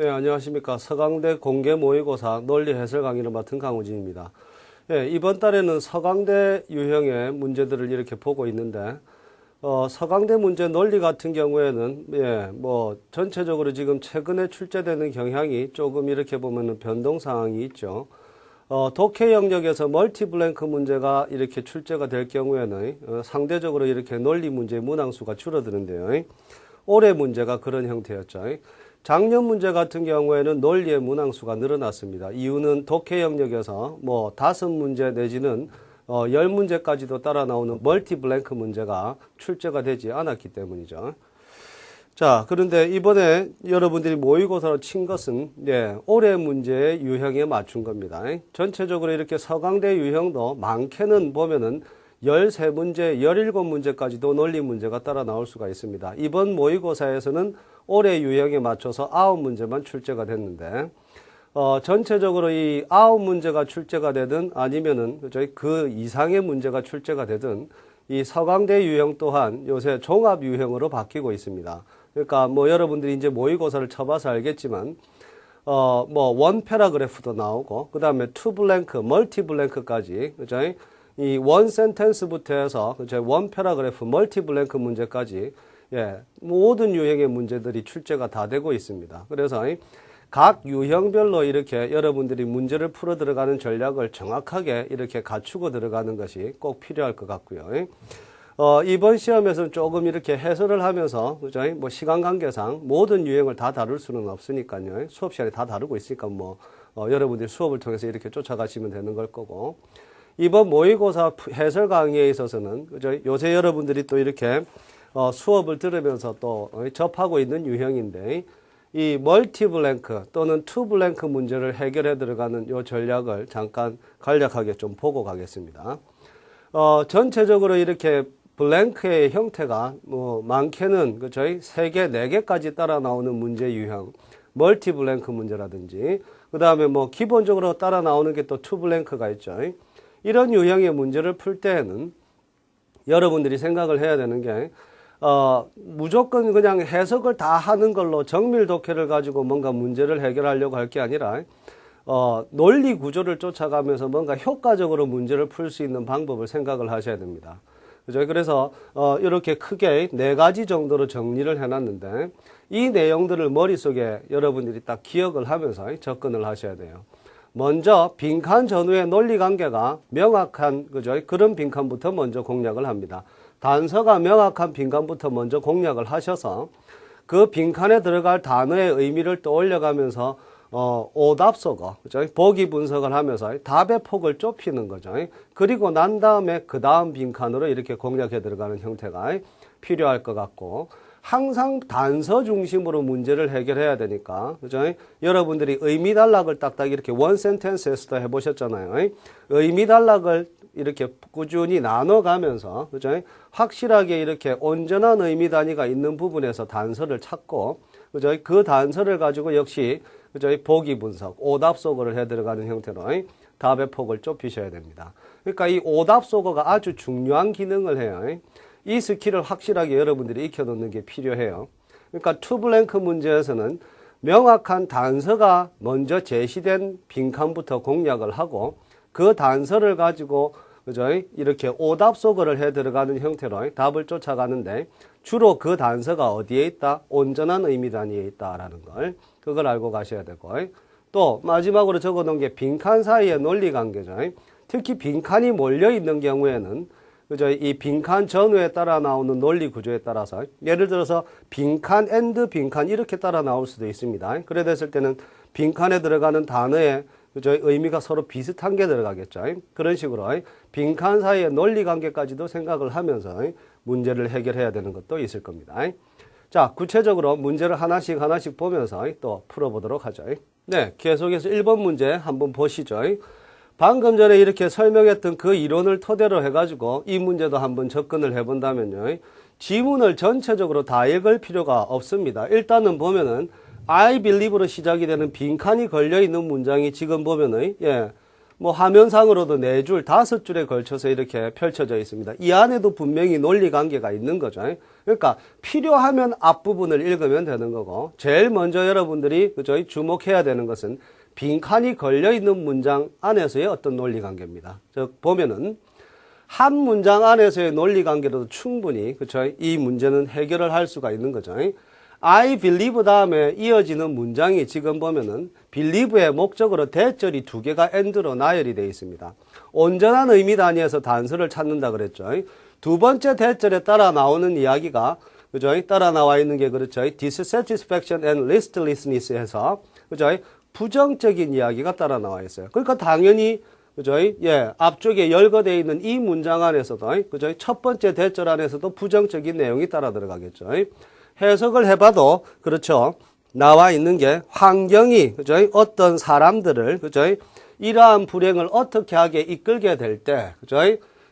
네, 안녕하십니까. 서강대 공개 모의고사 논리 해설 강의를 맡은 강우진입니다. 예, 이번 달에는 서강대 유형의 문제들을 이렇게 보고 있는데, 서강대 문제 논리 같은 경우에는, 전체적으로 지금 최근에 출제되는 경향이 조금 이렇게 보면은 변동 사항이 있죠. 독해 영역에서 멀티블랭크 문제가 이렇게 출제가 될 경우에는, 상대적으로 이렇게 논리 문제의 문항수가 줄어드는데요. 올해 문제가 그런 형태였죠. 작년 문제 같은 경우에는 논리의 문항수가 늘어났습니다. 이유는 독해 영역에서 5문제 내지는 10문제까지도 따라 나오는 멀티블랭크 문제가 출제가 되지 않았기 때문이죠. 자, 그런데 이번에 여러분들이 모의고사로 친 것은 올해 문제의 유형에 맞춘 겁니다. 전체적으로 이렇게 서강대 유형도 많게는 보면은 13문제, 17문제까지도 논리 문제가 따라 나올 수가 있습니다. 이번 모의고사에서는 올해 유형에 맞춰서 9문제만 출제가 됐는데, 전체적으로 이 9문제가 출제가 되든 아니면은 그 이상의 문제가 출제가 되든 이 서강대 유형 또한 요새 종합 유형으로 바뀌고 있습니다. 그러니까 여러분들이 이제 모의고사를 쳐봐서 알겠지만, 원 패러그래프도 나오고, 그 다음에 투 블랭크, 멀티 블랭크까지, 그죠? 이 원 센텐스부터 해서 원 패러그래프, 멀티 블랭크 문제까지 모든 유형의 문제들이 출제가 다 되고 있습니다. 그래서 각 유형별로 이렇게 여러분들이 문제를 풀어 들어가는 전략을 정확하게 이렇게 갖추고 들어가는 것이 꼭 필요할 것 같고요. 이번 시험에서는 조금 이렇게 해설을 하면서 그죠? 시간 관계상 모든 유형을 다 다룰 수는 없으니까요. 수업 시간에 다 다루고 있으니까 여러분들이 수업을 통해서 이렇게 쫓아가시면 되는 걸 거고. 이번 모의고사 해설 강의에 있어서는 그죠? 요새 여러분들이 또 이렇게 수업을 들으면서 또 접하고 있는 유형인데 이 멀티블랭크 또는 투블랭크 문제를 해결해 들어가는 요 전략을 잠깐 간략하게 좀 보고 가겠습니다. 전체적으로 이렇게 블랭크의 형태가 많게는 그죠? 3개, 4개까지 따라 나오는 문제 유형, 멀티블랭크 문제라든지 그 다음에 기본적으로 따라 나오는 게 또 투블랭크가 있죠. 이런 유형의 문제를 풀 때에는 여러분들이 생각을 해야 되는 게 무조건 그냥 해석을 다 하는 걸로 정밀 독해를 가지고 뭔가 문제를 해결하려고 할 게 아니라 논리 구조를 쫓아가면서 뭔가 효과적으로 문제를 풀 수 있는 방법을 생각을 하셔야 됩니다. 그죠? 그래서 이렇게 크게 4가지 정도로 정리를 해놨는데 이 내용들을 머릿속에 여러분들이 딱 기억을 하면서 접근을 하셔야 돼요. 먼저 빈칸 전후의 논리 관계가 명확한 그죠? 그런 빈칸부터 먼저 공략을 합니다. 단서가 명확한 빈칸부터 먼저 공략을 하셔서 그 빈칸에 들어갈 단어의 의미를 떠올려가면서 오답 속어 그죠? 보기 분석을 하면서 답의 폭을 좁히는 거죠. 그리고 난 다음에 그 다음 빈칸으로 이렇게 공략해 들어가는 형태가 필요할 것 같고 항상 단서 중심으로 문제를 해결해야 되니까 그죠? 여러분들이 의미 단락을 딱딱 이렇게 원 센텐스에서도 해보셨잖아요. 의미 단락을 이렇게 꾸준히 나눠가면서 그죠? 확실하게 이렇게 온전한 의미 단위가 있는 부분에서 단서를 찾고 그죠? 그 단서를 가지고 역시 그죠? 보기 분석, 오답 소거를 해 들어가는 형태로 답의 폭을 좁히셔야 됩니다. 그러니까 이 오답 소거가 아주 중요한 기능을 해요. 이 스킬을 확실하게 여러분들이 익혀놓는 게 필요해요. 그러니까 투블랭크 문제에서는 명확한 단서가 먼저 제시된 빈칸부터 공략을 하고 그 단서를 가지고 그죠? 이렇게 오답 소거를 해 들어가는 형태로 답을 쫓아가는데 주로 그 단서가 어디에 있다? 온전한 의미 단위에 있다라는 걸 그걸 알고 가셔야 되고 또 마지막으로 적어놓은 게 빈칸 사이의 논리 관계죠. 특히 빈칸이 몰려 있는 경우에는 그죠? 이 빈칸 전후에 따라 나오는 논리 구조에 따라서 예를 들어서 빈칸 앤드 빈칸 이렇게 따라 나올 수도 있습니다. 그래 됐을 때는 빈칸에 들어가는 단어의 그죠? 의미가 서로 비슷한 게 들어가겠죠. 그런 식으로 빈칸 사이의 논리 관계까지도 생각을 하면서 문제를 해결해야 되는 것도 있을 겁니다. 자, 구체적으로 문제를 하나씩 보면서 또 풀어보도록 하죠. 네, 계속해서 1번 문제 한번 보시죠. 방금 전에 이렇게 설명했던 그 이론을 토대로 해가지고 이 문제도 한번 접근을 해본다면요. 지문을 전체적으로 다 읽을 필요가 없습니다. 일단은 보면은 I believe로 시작이 되는 빈칸이 걸려있는 문장이 지금 보면은 뭐 화면상으로도 4줄, 5줄에 걸쳐서 이렇게 펼쳐져 있습니다. 이 안에도 분명히 논리 관계가 있는 거죠. 그러니까 필요하면 앞부분을 읽으면 되는 거고, 제일 먼저 여러분들이 그죠? 주목해야 되는 것은 빈칸이 걸려있는 문장 안에서의 어떤 논리 관계입니다. 즉 보면은 한 문장 안에서의 논리 관계로도 충분히 그죠? 이 문제는 해결을 할 수가 있는 거죠. I believe 다음에 이어지는 문장이 지금 보면은 believe의 목적으로 대절이 2개가 and로 나열이 되어 있습니다. 온전한 의미 단위에서 단서를 찾는다 그랬죠. 두 번째 대절에 따라 나오는 이야기가 그죠? 따라 나와 있는 게 그렇죠. dissatisfaction and listlessness 해서 그죠? 부정적인 이야기가 따라 나와 있어요. 그러니까 당연히 그죠? 예, 앞쪽에 열거되어 있는 이 문장 안에서도 그죠? 첫 번째 대절 안에서도 부정적인 내용이 따라 들어가겠죠. 해석을 해봐도 그렇죠. 나와 있는 게 환경이 그죠? 어떤 사람들을 그죠? 이러한 불행을 어떻게 하게 이끌게 될 때 그죠?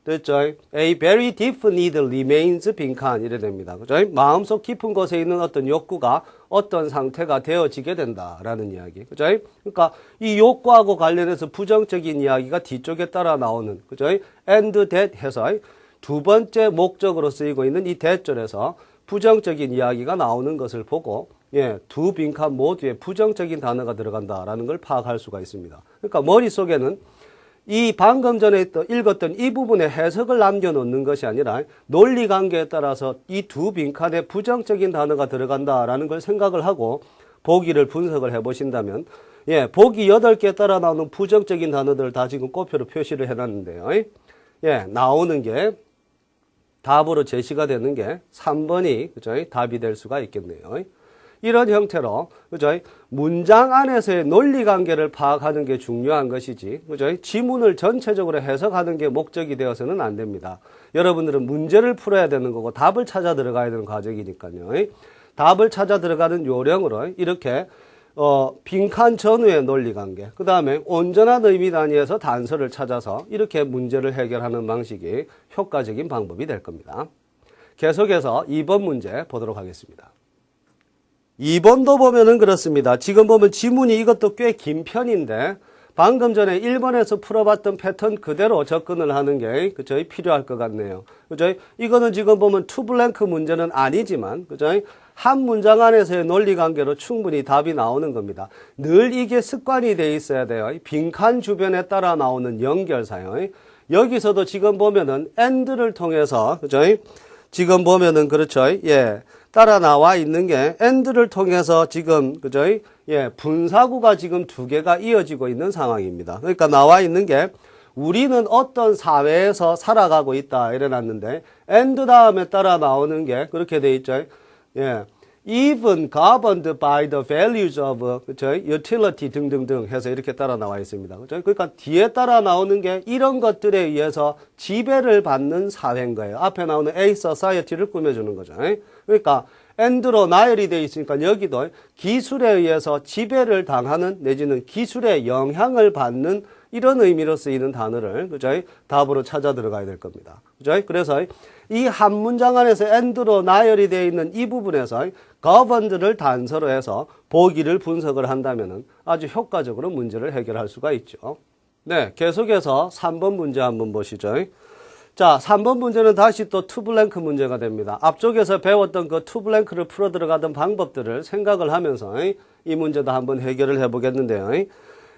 됐죠? A very deep need remains 빈칸 이래 됩니다. 그죠? 마음속 깊은 곳에 있는 어떤 욕구가 어떤 상태가 되어지게 된다라는 이야기. 그죠? 그러니까 이 욕구하고 관련해서 부정적인 이야기가 뒤쪽에 따라 나오는 그죠? and that 해서 두 번째 목적으로 쓰이고 있는 이 대절에서 부정적인 이야기가 나오는 것을 보고 예, 두 빈칸 모두에 부정적인 단어가 들어간다라는 걸 파악할 수가 있습니다. 그러니까 머릿속에는 이 방금 전에 읽었던 이 부분에 해석을 남겨놓는 것이 아니라 논리 관계에 따라서 이 두 빈칸에 부정적인 단어가 들어간다라는 걸 생각을 하고 보기를 분석을 해보신다면 예, 보기 8개 따라 나오는 부정적인 단어들을 다 지금 꼬표로 표시를 해놨는데요. 예, 나오는 게 답으로 제시가 되는 게 3번이 그죠? 답이 될 수가 있겠네요. 이런 형태로 그죠? 문장 안에서의 논리 관계를 파악하는 게 중요한 것이지 그죠? 지문을 전체적으로 해석하는 게 목적이 되어서는 안 됩니다. 여러분들은 문제를 풀어야 되는 거고 답을 찾아 들어가야 되는 과정이니까요. 답을 찾아 들어가는 요령으로 이렇게 빈칸 전후의 논리 관계, 그 다음에 온전한 의미 단위에서 단서를 찾아서 이렇게 문제를 해결하는 방식이 효과적인 방법이 될 겁니다. 계속해서 2번 문제 보도록 하겠습니다. 2번도 보면은 그렇습니다. 지금 보면 지문이 이것도 꽤 긴 편인데 방금 전에 1번에서 풀어봤던 패턴 그대로 접근을 하는 게 그죠? 필요할 것 같네요. 그죠? 이거는 지금 보면 투 블랭크 문제는 아니지만 그죠? 한 문장 안에서의 논리 관계로 충분히 답이 나오는 겁니다. 늘 이게 습관이 돼 있어야 돼요. 빈칸 주변에 따라 나오는 연결사요. 여기서도 지금 보면은 and를 통해서 그죠? 지금 보면은 그렇죠. 예. 따라 나와 있는 게 and를 통해서 지금 그죠? 예, 분사구가 지금 2개가 이어지고 있는 상황입니다. 그러니까 나와 있는 게 우리는 어떤 사회에서 살아가고 있다 이래놨는데 and 다음에 따라 나오는 게 그렇게 돼 있죠. 예. even governed by the values of 그죠? utility 등등등 해서 이렇게 따라 나와 있습니다. 그죠? 그러니까 뒤에 따라 나오는 게 이런 것들에 의해서 지배를 받는 사회인 거예요. 앞에 나오는 A society를 꾸며주는 거죠. 그러니까 and로 나열이 되어 있으니까 여기도 기술에 의해서 지배를 당하는 내지는 기술의 영향을 받는 이런 의미로 쓰이는 단어를 그죠? 답으로 찾아 들어가야 될 겁니다. 그죠? 그래서 이 한 문장 안에서 and로 나열이 되어 있는 이 부분에서 governed를 단서로 해서 보기를 분석을 한다면 아주 효과적으로 문제를 해결할 수가 있죠. 네, 계속해서 3번 문제 한번 보시죠. 자, 3번 문제는 다시 또 투블랭크 문제가 됩니다. 앞쪽에서 배웠던 그 투블랭크를 풀어 들어가던 방법들을 생각을 하면서 이 문제도 한번 해결을 해보겠는데요.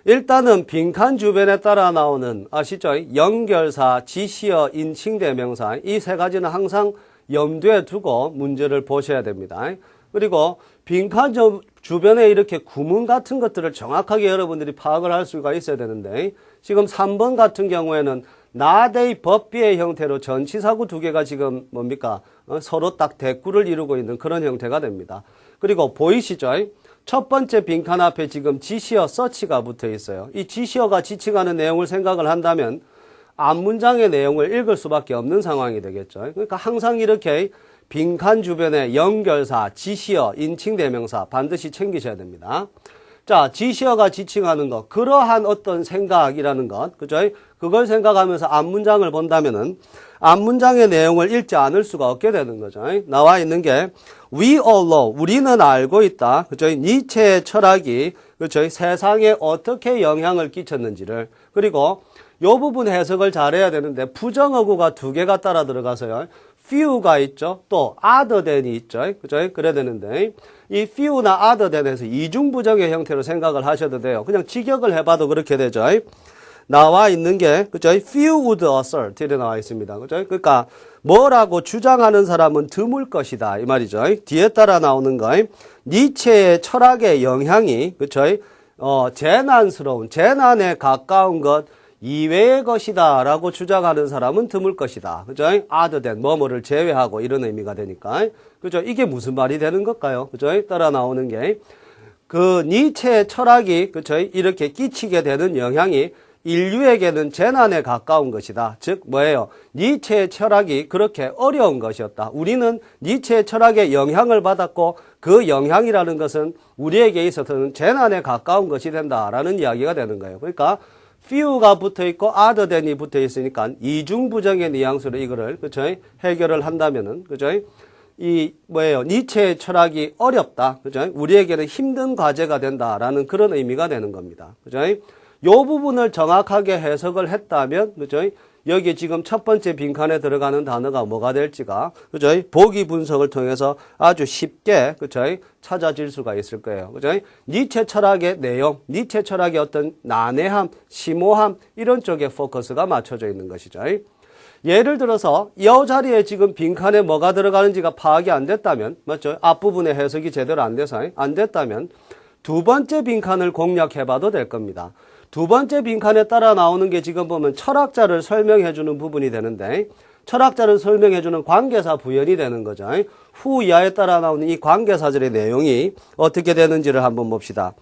일단은 빈칸 주변에 따라 나오는 아시죠? 연결사, 지시어, 인칭대명사 이 세 가지는 항상 염두에 두고 문제를 보셔야 됩니다. 그리고 빈칸 주변에 이렇게 구문 같은 것들을 정확하게 여러분들이 파악을 할 수가 있어야 되는데 지금 3번 같은 경우에는 not a but be의 형태로 전치사구 2개가 지금 뭡니까? 서로 딱 대꾸를 이루고 있는 그런 형태가 됩니다. 그리고 보이시죠? 첫 번째 빈칸 앞에 지금 지시어 서치가 붙어 있어요. 이 지시어가 지칭하는 내용을 생각을 한다면 앞문장의 내용을 읽을 수밖에 없는 상황이 되겠죠. 그러니까 항상 이렇게 빈칸 주변에 연결사, 지시어, 인칭대명사 반드시 챙기셔야 됩니다. 자, 지시어가 지칭하는 것, 그러한 어떤 생각이라는 것, 그죠? 그걸 생각하면서 앞문장을 본다면은 앞문장의 내용을 읽지 않을 수가 없게 되는 거죠. 나와 있는 게 We all know. 우리는 알고 있다. 그죠? 니체의 철학이 그죠? 세상에 어떻게 영향을 끼쳤는지를. 그리고 요 부분 해석을 잘해야 되는데 부정어구가 두 개가 따라 들어가서요. few가 있죠. 또 other than이 있죠. 그죠? 그래야 되는데 이 few나 other than에서 이중부정의 형태로 생각을 하셔도 돼요. 그냥 직역을 해봐도 그렇게 되죠. 나와 있는 게 그죠? few would assert 이렇게 나와 있습니다. 그죠? 그러니까 뭐라고 주장하는 사람은 드물 것이다 이 말이죠. 뒤에 따라 나오는 거 니체의 철학의 영향이 그죠? 재난스러운 재난에 가까운 것 이외의 것이다 라고 주장하는 사람은 드물 것이다. 그죠? other than 뭐뭐를 제외하고 이런 의미가 되니까. 그죠? 이게 무슨 말이 되는 걸까요? 그죠? 따라 나오는 게 그 니체의 철학이 그죠? 이렇게 끼치게 되는 영향이 인류에게는 재난에 가까운 것이다. 즉 뭐예요? 니체의 철학이 그렇게 어려운 것이었다. 우리는 니체의 철학에 영향을 받았고 그 영향이라는 것은 우리에게 있어서는 재난에 가까운 것이 된다라는 이야기가 되는 거예요. 그러니까 few가 붙어있고 other than이 붙어있으니까 이중부정의 뉘앙스로 이거를 그죠? 해결을 한다면은 그죠? 이 뭐예요? 니체의 철학이 어렵다. 그죠? 우리에게는 힘든 과제가 된다라는 그런 의미가 되는 겁니다. 그죠? 요 부분을 정확하게 해석을 했다면 그죠? 여기 지금 첫 번째 빈칸에 들어가는 단어가 뭐가 될지가 그죠? 보기 분석을 통해서 아주 쉽게 그죠? 찾아질 수가 있을 거예요. 그죠? 니체 철학의 내용, 니체 철학의 어떤 난해함, 심오함 이런 쪽에 포커스가 맞춰져 있는 것이죠. 예를 들어서 이 자리에 지금 빈칸에 뭐가 들어가는지가 파악이 안 됐다면 맞죠? 앞부분의 해석이 제대로 안 돼서 안 됐다면 두 번째 빈칸을 공략해 봐도 될 겁니다. 두 번째 빈칸에 따라 나오는 게 지금 보면 철학자를 설명해 주는 부분이 되는데 철학자를 설명해 주는 관계사 부연이 되는 거죠. 후 이하에 따라 나오는 이 관계사절의 내용이 어떻게 되는지를 한번 봅시다.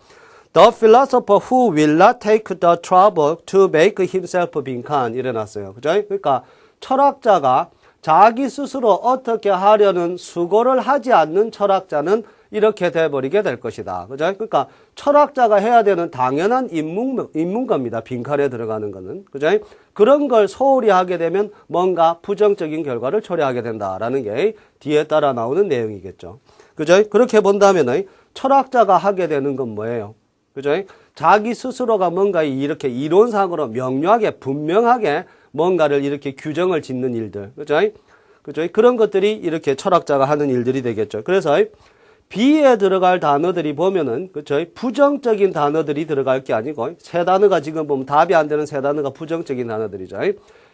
The philosopher who will not take the trouble to make himself 빈칸 이래놨어요. 그죠? 그러니까 철학자가 자기 스스로 어떻게 하려는 수고를 하지 않는 철학자는 이렇게 돼버리게 될 것이다. 그죠? 그러니까 철학자가 해야 되는 당연한 인문겁니다. 빈칸에 들어가는 거는. 그죠? 그런 걸 소홀히 하게 되면 뭔가 부정적인 결과를 초래하게 된다라는 게 뒤에 따라 나오는 내용이겠죠. 그죠? 그렇게 본다면 철학자가 하게 되는 건 뭐예요? 그죠? 자기 스스로가 뭔가 이렇게 이론상으로 명료하게 분명하게 뭔가를 이렇게 규정을 짓는 일들. 그죠? 그죠? 그런 것들이 이렇게 철학자가 하는 일들이 되겠죠. 그래서 B에 들어갈 단어들이 보면은, 그쵸? 부정적인 단어들이 들어갈 게 아니고, 세 단어가 지금 보면 답이 안 되는 세 단어가 부정적인 단어들이죠.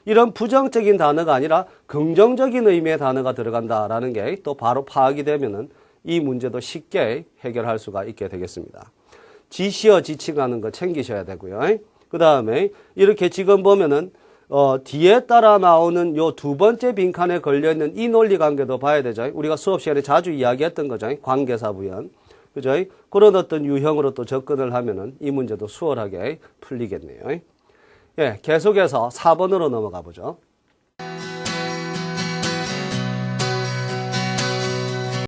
이런 부정적인 단어가 아니라 긍정적인 의미의 단어가 들어간다라는 게 또 바로 파악이 되면은 이 문제도 쉽게 해결할 수가 있게 되겠습니다. 지시어 지칭하는 거 챙기셔야 되고요. 그 다음에 이렇게 지금 보면은 뒤에 따라 나오는 요 두 번째 빈칸에 걸려있는 이 논리 관계도 봐야 되죠. 우리가 수업 시간에 자주 이야기했던 거죠. 관계사 부연. 그죠? 그런 어떤 유형으로 또 접근을 하면은 이 문제도 수월하게 풀리겠네요. 예, 계속해서 4번으로 넘어가 보죠.